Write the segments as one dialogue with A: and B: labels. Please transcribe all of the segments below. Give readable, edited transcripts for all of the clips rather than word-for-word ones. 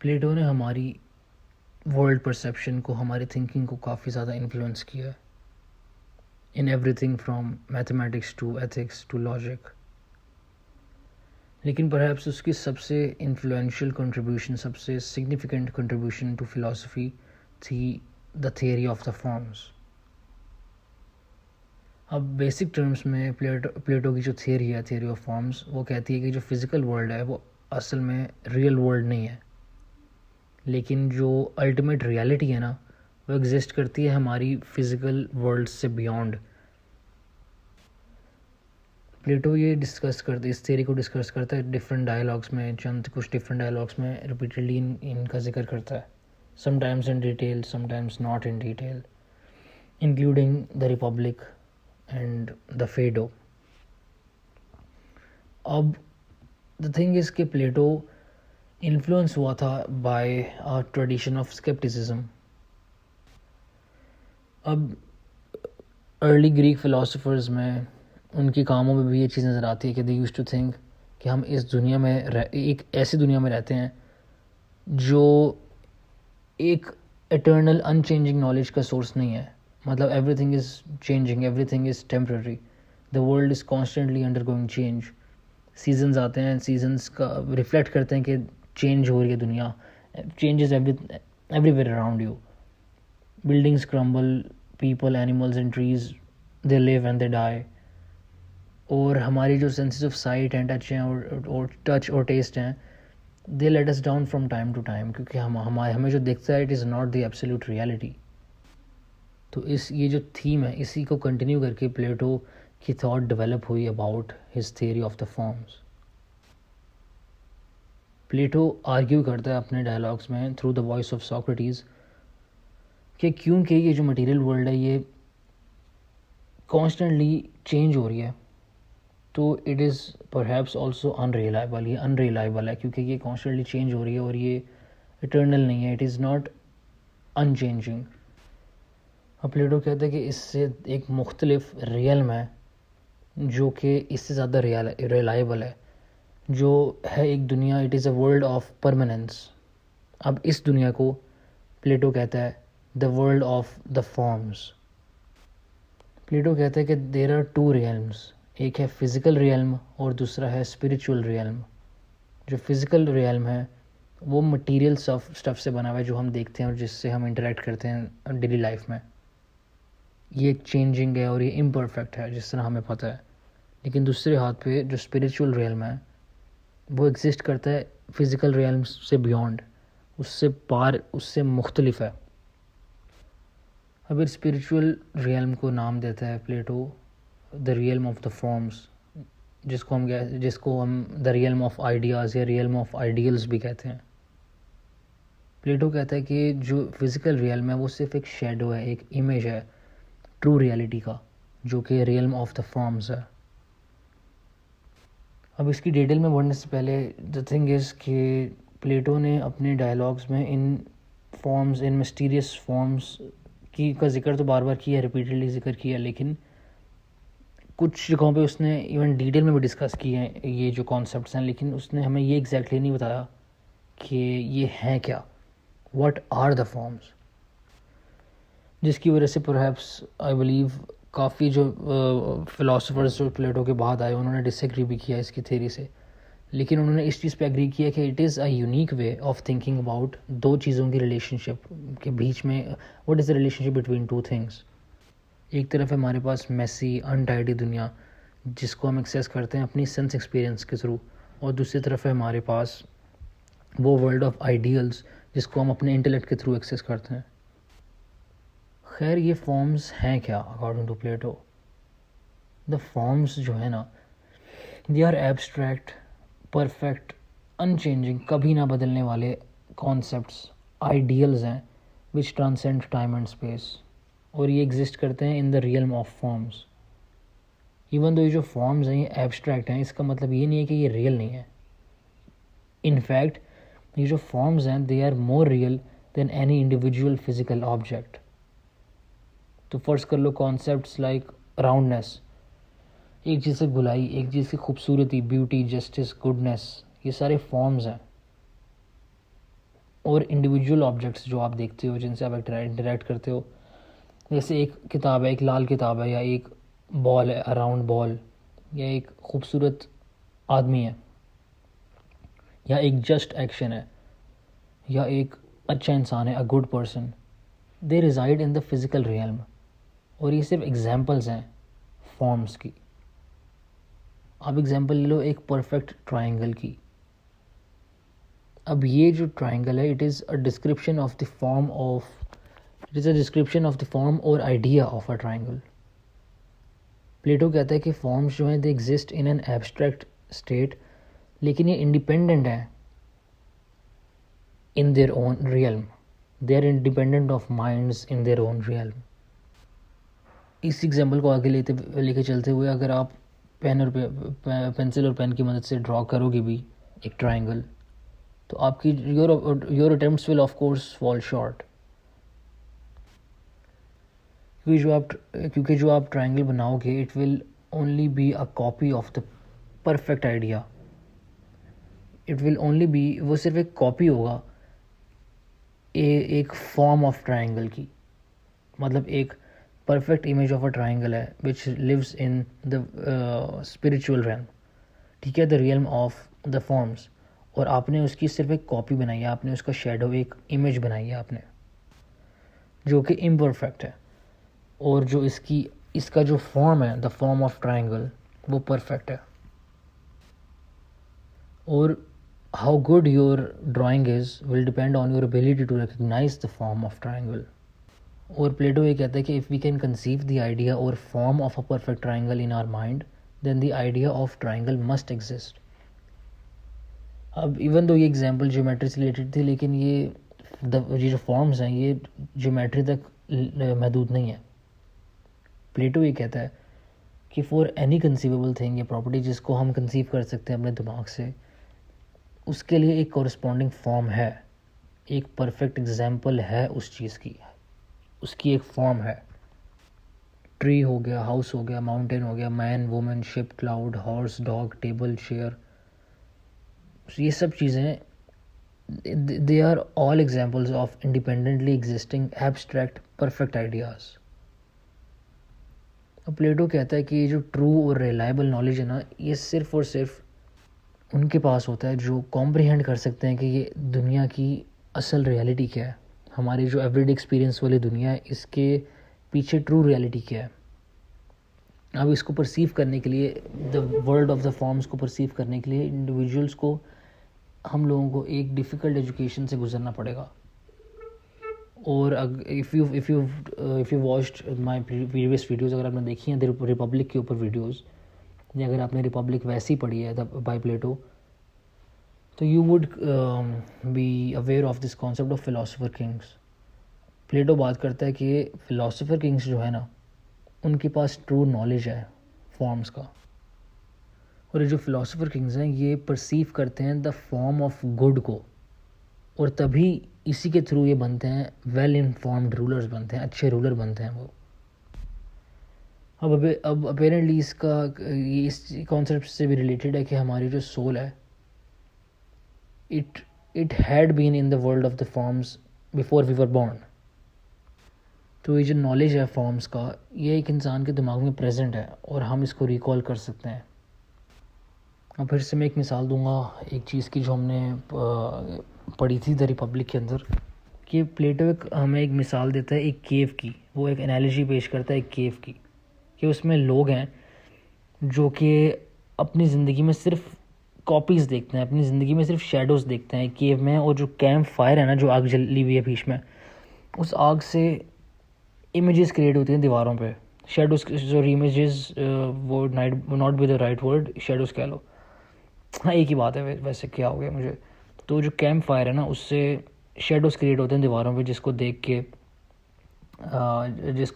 A: प्लेटो ने हमारी world perception को, हमारी थिंकिंग को काफ़ी ज़्यादा इन्फ्लुएंस किया है in everything from mathematics to ethics to logic. लेकिन परहैप्स उसकी सबसे इन्फ्लुएंशियल कंट्रीब्यूशन, सबसे सिग्निफिकेंट कंट्रीब्यूशन टू फिलॉसफी थी the theory of the forms. अब बेसिक टर्म्स में प्लेटो की जो थियरी है, थियरी ऑफ फॉर्म्स, वो कहती है कि जो फिज़िकल वर्ल्ड है वो असल में रियल वर्ल्ड नहीं है, लेकिन जो अल्टीमेट रियलिटी है ना, वो एग्जिस्ट करती है हमारी फिज़िकल वर्ल्ड से बियॉन्ड। प्लेटो ये डिस्कस करते, इस थियरी को डिस्कस करता है डिफरेंट डायलॉग्स में, चंद कुछ डिफरेंट डायलॉग्स में रिपीटेडली इनका जिक्र करता है, sometimes in detail, sometimes not in detail, including the Republic and the Phaedo. अब द थिंग इज़ कि प्लेटो इन्फ्लुएंस हुआ था by a tradition of scepticism. अब अर्ली ग्रीक फिलोसोफर्स में, उनकी कामों में भी ये चीज़ नज़र आती है कि दे यूज्ड टू थिंक कि हम इस दुनिया में एक ऐसी दुनिया में रहते हैं जो एक एटर्नल अनचेंजिंग नॉलेज का सोर्स नहीं है। मतलब everything is changing, everything is temporary, the world is constantly undergoing change. Seasons आते हैं, सीजन्स का रिफ्लेक्ट करते हैं कि चेंज हो रही है दुनिया, changes everywhere around you, buildings crumble, people, animals and trees, they live and they die. और हमारी जो senses of sight and touch हैं और टच और टेस्ट हैं, they let us down from time to time, क्योंकि हमें जो दिखता है it is not the absolute reality. तो ये जो थीम है, इसी को कंटिन्यू करके प्लेटो की थॉट डेवलप हुई about his theory of the forms. Plato argue करता है अपने डायलॉग्स में through the voice of Socrates कि क्योंकि ये जो मटेरियल वर्ल्ड है ये कॉन्स्टेंटली चेंज हो रही है, तो it is perhaps also unreliable. ये अनरिलायबल है क्योंकि ये कॉन्स्टेंटली चेंज हो रही है और ये इटर्नल नहीं है, इट इज़ नॉट अनचेंजिंग। अब प्लेटो कहता है कि इससे एक मुख्तलिफ रियल्म है जो कि इससे ज़्यादा रिलायबल है, जो है एक दुनिया, it is a world of permanence. अब इस दुनिया को प्लेटो कहता है the world of the forms. Plato कहता है कि देयर आर टू रियल्म्स, एक है फिज़िकल रियल्म और दूसरा है स्पिरिचुअल रियल्म। जो फिज़िकल रियल्म है वो मटेरियल स्टफ़ से बना हुआ है, जो हम देखते हैं और जिससे हम इंटरेक्ट करते हैं डेली लाइफ में। ये चेंजिंग है और ये इम्परफेक्ट है जिस तरह हमें पता है। लेकिन दूसरे हाथ पे जो स्पिरिचुअल रियल्म है वो एग्जिस्ट करता है फिज़िकल रियल्म से बियॉन्ड, उससे पार, उससे मुख्तलिफ है। अब इस स्पिरिचुअल रियल्म को नाम देता है Plato the realm of the forms, जिसको हम द रियल्म ऑफ आइडियाज़ या रियल्म ऑफ आइडियल्स भी कहते हैं। प्लेटो कहता है कि जो फिज़िकल रियल्म है वो सिर्फ एक शेडो है, एक इमेज है ट्रू रियलिटी का, जो कि रियल्म ऑफ द फॉर्म्स है। अब इसकी डिटेल में बढ़ने से पहले द थिंग इज़ कि प्लेटो ने अपने डायलॉग्स में इन फॉर्म्स, इन मिस्टीरियस फॉर्म्स का जिक्र तो बार बार किया, रिपीटेडली जिक्र किया, लेकिन कुछ जगहों पे उसने इवन डिटेल में भी डिस्कस किए हैं ये जो कॉन्सेप्ट्स हैं, लेकिन उसने हमें ये एग्जैक्टली नहीं बताया कि ये हैं क्या, व्हाट आर द फॉर्म्स। जिसकी वजह से परहैप्स आई बिलीव काफ़ी जो फ़िलासफ़र्स जो प्लेटो के बाद आए उन्होंने डिसएग्री भी किया इसकी थ्योरी से, लेकिन उन्होंने इस चीज़ पे एग्री किया कि it is a unique way of thinking about दो चीज़ों की रिलेशनशिप के बीच में, what is the relationship between two things. एक तरफ है हमारे पास मैसी अनटाइडी दुनिया जिसको हम एक्सेस करते हैं अपनी सेंस एक्सपीरियंस के थ्रू, और दूसरी तरफ है हमारे पास वो वर्ल्ड ऑफ आइडियल्स जिसको हम अपने इंटेलेक्ट के थ्रू एक्सेस करते हैं। खैर ये फॉर्म्स हैं क्या according to Plato? The forms जो है ना, they are abstract, perfect, unchanging, कभी ना बदलने वाले कॉन्सेप्ट्स, आइडियल्स हैं which transcend time and space, और ये एग्जिस्ट करते हैं in the realm of forms. Even though ये जो फॉर्म्स हैं ये एब्स्ट्रैक्ट हैं, इसका मतलब ये नहीं है कि ये रियल नहीं है। इनफैक्ट ये जो फॉर्म्स हैं they are more real than any individual physical object. तो फर्ज कर लो कॉन्सेप्ट्स लाइक राउंडनेस, एक चीज़ से गुलाई, एक चीज़ की खूबसूरती, ब्यूटी, जस्टिस, गुडनेस, ये सारे फॉर्म्स हैं। और इंडिविजुअल ऑब्जेक्ट्स जो आप देखते हो, जिनसे आप इंटरेक्ट करते हो, जैसे एक किताब है, एक लाल किताब है, या एक बॉल है, राउंड बॉल, या एक खूबसूरत आदमी है, या एक जस्ट एक्शन है, या एक अच्छा इंसान है, a good person, they reside in the physical realm. और ये सिर्फ एग्जांपल्स हैं फॉर्म्स की। आप एग्जांपल ले लो एक परफेक्ट ट्रायंगल की। अब ये जो ट्रायंगल है, it is a description of the form और idea of a triangle. Plato कहता है कि फॉर्म्स जो हैं they exist in an abstract state, लेकिन ये इंडिपेंडेंट हैं in their own realm. They are independent of minds in their own realm. इस एग्जाम्पल को आगे लेके चलते हुए, अगर आप पेंसिल और पेन की मदद से ड्रॉ करोगे भी एक ट्रायंगल, तो आपकी your attempts will of course fall short, क्योंकि जो आप ट्रायंगल बनाओगे, it will only be a copy of the perfect idea. It will only be, वो सिर्फ एक कॉपी होगा एक फॉर्म ऑफ ट्रायंगल की। मतलब एक perfect image of a triangle है which lives in the spiritual realm, ठीक है, the realm of the forms. और आपने उसकी सिर्फ एक कॉपी बनाई है, आपने उसका शेडो, एक इमेज बनाई है आपने, जो कि इम्परफेक्ट है। और जो इसका जो फॉर्म है, द फॉर्म ऑफ ट्रायंगल, वो परफेक्ट है। और how good your drawing is will depend on your ability to recognize the form of triangle. और प्लेटो ये कहता है कि if we can conceive the idea और form of a perfect triangle in our mind, then the idea of triangle must exist. अब even though ये example geometry से related थी, लेकिन ये जो फॉर्म्स हैं ये ज्योमेट्री तक महदूद नहीं है। प्लेटो ये कहता है कि फॉर एनी कंसीवेबल थिंग, ये प्रॉपर्टी जिसको हम कंसीव कर सकते हैं अपने दिमाग से, उसके लिए एक कॉरस्पॉन्डिंग फॉर्म है, एक परफेक्ट एग्जाम्पल है उस चीज़ की, उसकी एक फॉर्म है। ट्री हो गया, हाउस हो गया, माउंटेन हो गया, man, women, ship, cloud, horse, dog, table, chair, ये सब चीज़ें, they are all examples of independently existing abstract perfect ideas. अब प्लेटो कहता है कि ये जो ट्रू और रिलायबल नॉलेज है ना, ये सिर्फ और सिर्फ उनके पास होता है जो कॉम्प्रिहेंड कर सकते हैं कि ये दुनिया की असल रियलिटी क्या है, हमारी जो एवरीडे एक्सपीरियंस वाली दुनिया है, इसके पीछे ट्रू रियलिटी क्या है। अब इसको परसीव करने के लिए, the world of the forms को परसीव करने के लिए, इंडिविजुअल्स को, हम लोगों को एक डिफ़िकल्ट एजुकेशन से गुजरना पड़ेगा। और if you watched my previous videos, अगर आपने देखी हैं रिपब्लिक के ऊपर वीडियोज़, या अगर आपने रिपब्लिक वैसी पढ़ी है बाय प्लेटो, तो you would be aware of this concept of philosopher kings. Plato बात करता है कि फिलोसोफर किंग्स जो है ना, उनके पास ट्रू नॉलेज है फॉर्म्स का। और ये जो फिलोसोफर किंग्स हैं, ये परसीव करते हैं द फॉर्म ऑफ गुड को, और तभी इसी के थ्रू ये बनते हैं वेल इन्फॉर्म्ड रूलर्स बनते हैं, अच्छे रूलर बनते हैं वो। अब अपेरेंटली इस कॉन्सेप्ट से भी रिलेटेड है कि हमारी जो सोल है, it had been in the world of the forms before we were born. तो ये जो नॉलेज है फॉर्म्स का, ये एक इंसान के दिमाग में प्रेजेंट है और हम इसको रिकॉल कर सकते हैं। अब फिर से मैं एक मिसाल दूंगा एक चीज़ की जो हमने पढ़ी थी द रिपब्लिक के अंदर, कि प्लेटो हमें एक मिसाल देता है एक केव की। वो एक एनालॉजी पेश करता है एक केव की, कि उसमें लोग हैं जो कि अपनी ज़िंदगी में सिर्फ कॉपीज़ देखते हैं, अपनी ज़िंदगी में सिर्फ शेडोज़ देखते हैं केव में। और जो कैंप फायर है ना, जो आग जली हुई है बीच में, उस आग से इमेजेस क्रिएट होती हैं दीवारों पे, शेडोज़, सॉरी इमेजेस, वो not be the right word, shadows कह लो, हाँ एक ही बात है वैसे, क्या हो गया मुझे। तो जो कैंप फायर है ना, उससे शेडोज़ क्रिएट होते हैं दीवारों पे, जिसको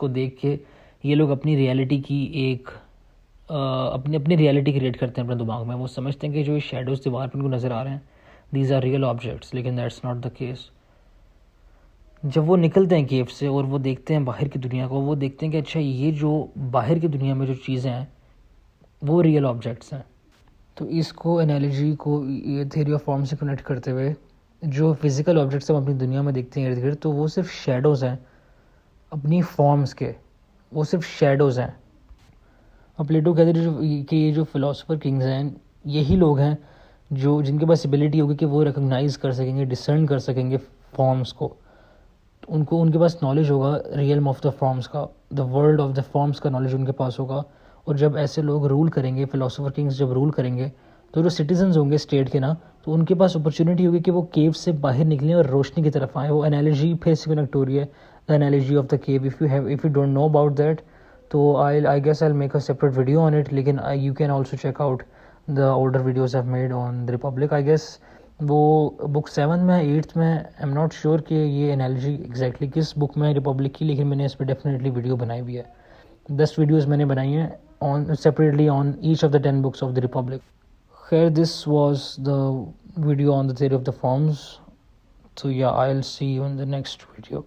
A: देख के ये लोग अपनी रियलिटी की अपनी रियलिटी क्रिएट करते हैं अपने दिमाग में। वो समझते हैं कि जो शेडोज़ दीवार पर उनको नज़र आ रहे हैं, दीज आर रियल ऑब्जेक्ट्स, लेकिन दैट्स नॉट द केस। जब वो निकलते हैं केव से और वो देखते हैं बाहर की दुनिया को, वो देखते हैं कि अच्छा, ये जो बाहर की दुनिया में जो चीज़ें हैं वो रियल ऑब्जेक्ट्स हैं। तो इसको एनालॉजी को ये थ्योरी ऑफ फॉर्म से कनेक्ट करते हुए जो फिज़िकल ऑब्जेक्ट्स हम अपनी दुनिया में देखते हैं इर्द गिर्द, तो वो सिर्फ शेडोज़ हैं अपनी फॉर्म्स के, वो सिर्फ शेडोज़ हैं। अब प्लेटो कहते हैं कि ये जो फ़िलासफ़र किंग्स हैं, यही लोग हैं जो जिनके पास एबिलिटी होगी कि वो रिकॉग्नाइज़ कर सकेंगे, डिसर्न कर सकेंगे फॉर्म्स को। तो उनको उनके पास नॉलेज होगा रियल्म ऑफ द फॉर्म्स का, the world of the forms का नॉलेज उनके पास होगा। और जब ऐसे लोग रूल करेंगे, फ़िलासफ़र किंग्स जब रूल करेंगे, तो जो सिटीजन्स होंगे स्टेट के ना, तो उनके पास अपॉर्चुनिटी होगी कि वो केव से बाहर निकलें और रोशनी की तरफ आएँ। वो एनालॉजी फिर से कनेक्ट हो रही है, the analogy of the cave. If you don't know about that, तो I guess I will make a separate video on it, लेकिन you can also check out the older videos I have made on the Republic. I guess वो book 7 में, 8th में, I am not sure कि ये analogy exactly किस book में है Republic की, लेकिन मैंने इस पर डेफिनेटली वीडियो बनाई हुई है। 10 वीडियोज़ मैंने बनाई हैं on separately on each of the 10 books of the Republic. खैर, this was the video on the theory of the forms. So yeah, I'll see you in the next video.